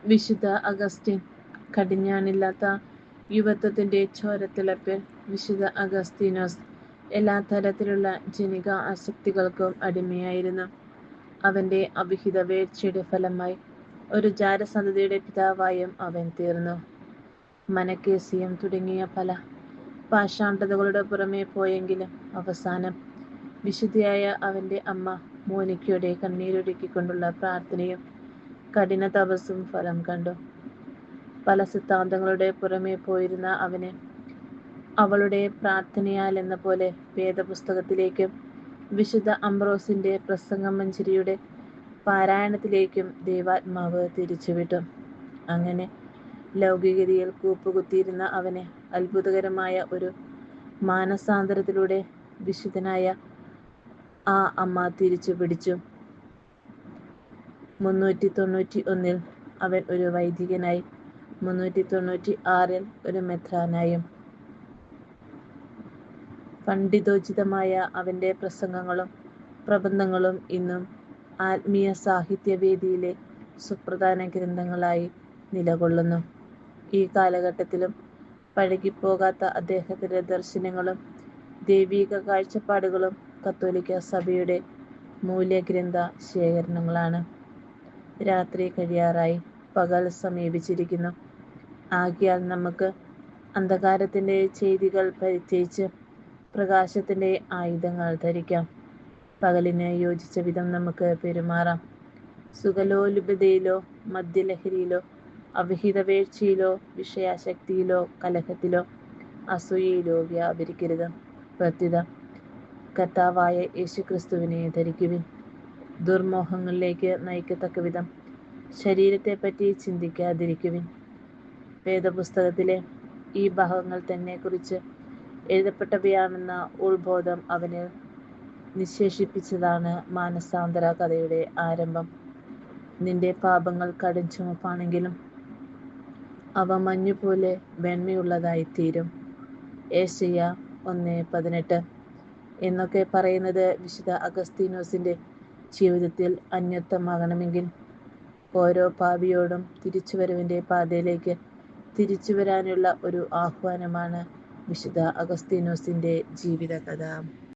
വിശുദ്ധ അഗസ്റ്റിൻ. കടിഞ്ഞാണില്ലാത്ത യുവത്വത്തിന്റെ ചോരത്തിളപ്പിൽ വിശുദ്ധ അഗസ്തീനോസ് എല്ലാ തരത്തിലുള്ള ജനിക ആസക്തികൾക്കും അടിമയായിരുന്നു. അവന്റെ അവിഹിത വീഴ്ചയുടെ ഫലമായി ഒരു ജാരസന്തതിയുടെ പിതാവായും അവൻ തീർന്നു. മനക്കേസിയം തുടങ്ങിയ പല പാഷാണ്ഡതകളുടെ പുറമെ പോയെങ്കിലും അവസാനം വിശുദ്ധിയായ അവന്റെ അമ്മ മോനിക്കയുടെ കണ്ണീരൊഴുക്കിക്കൊണ്ടുള്ള പ്രാർത്ഥനയും കഠിന തപസ്സും ഫലം കണ്ടു. പല സിദ്ധാന്തങ്ങളുടെ പുറമെ പോയിരുന്ന അവന് അവളുടെ പ്രാർത്ഥനയാലെന്ന പോലെ വേദപുസ്തകത്തിലേക്കും വിശുദ്ധ അംബ്രോസിന്റെ പ്രസംഗമഞ്ജരിയുടെ പാരായണത്തിലേക്കും ദൈവാത്മാവ് തിരിച്ചുവിട്ടു. അങ്ങനെ ലൗകികതയിൽ കൂപ്പുകുത്തിയിരുന്ന അവനെ അത്ഭുതകരമായ ഒരു മാനസാന്തരത്തിലൂടെ വിശുദ്ധനായ ആ അമ്മ തിരിച്ചു പിടിച്ചു. 391 അവൻ ഒരു വൈദികനായി, 396 ഒരു മെത്രാനായും. പണ്ഡിതോചിതമായ അവന്റെ പ്രസംഗങ്ങളും പ്രബന്ധങ്ങളും ഇന്നും ആത്മീയ സാഹിത്യവേദിയിലെ സുപ്രധാന ഗ്രന്ഥങ്ങളായി നിലകൊള്ളുന്നു. ഈ കാലഘട്ടത്തിലും പഴകിപ്പോകാത്ത അദ്ദേഹത്തിന്റെ ദർശനങ്ങളും ദൈവിക കാഴ്ചപ്പാടുകളും കത്തോലിക്ക സഭയുടെ മൂല്യഗ്രന്ഥ ശേഖരണങ്ങളാണ്. രാത്രി കഴിയാറായി, പകൽ സമീപിച്ചിരിക്കുന്നു. ആകയാൽ നമുക്ക് അന്ധകാരത്തിന്റെ ചെയ്തികൾ പരിത്യജിച്ച് പ്രകാശത്തിന്റെ ആയുധങ്ങൾ ധരിക്കാം. പകലിന് യോജിച്ച വിധം നമുക്ക് പെരുമാറാം. സുഖലോലുപതയിലോ മദ്യലഹരിയിലോ അവിഹിത വീഴ്ചയിലോ വിഷയാസക്തിയിലോ കലഹത്തിലോ അസൂയയിലോ വ്യാപരിക്കരുത്. പ്രത്യുത കർത്താവായ യേശുക്രിസ്തുവിനെ ധരിക്കുവിൻ. ദുർമോഹങ്ങളിലേക്ക് നയിക്കത്തക്ക വിധം ശരീരത്തെപ്പറ്റി ചിന്തിക്കാതിരിക്കുവിൻ. വേദപുസ്തകത്തിലെ ഈ ഭാഗങ്ങൾ തന്നെ കുറിച്ച് എഴുതപ്പെട്ടവയാണെന്ന ഉൾബോധം അവനിൽ നിശേഷിപ്പിച്ചതാണ് മാനസാന്തര കഥയുടെ ആരംഭം. നിന്റെ പാപങ്ങൾ കടും ചുമപ്പാണെങ്കിലും അവ മഞ്ഞുപോലെ വെണ്മയുള്ളതായിത്തീരും. ഏശയ്യ 1:18 എന്നൊക്കെ പറയുന്നത് വിശുദ്ധ അഗസ്തീനോസിന്റെ ജീവിതത്തിൽ അന്വർത്ഥമാകണമെങ്കിൽ ഓരോ പാപിയോടും തിരിച്ചുവരവിന്റെ പാതയിലേക്ക് തിരിച്ചുവരാനുള്ള ഒരു ആഹ്വാനമാണ് വിശുദ്ധ അഗസ്തീനോസിന്റെ ജീവിതകഥ.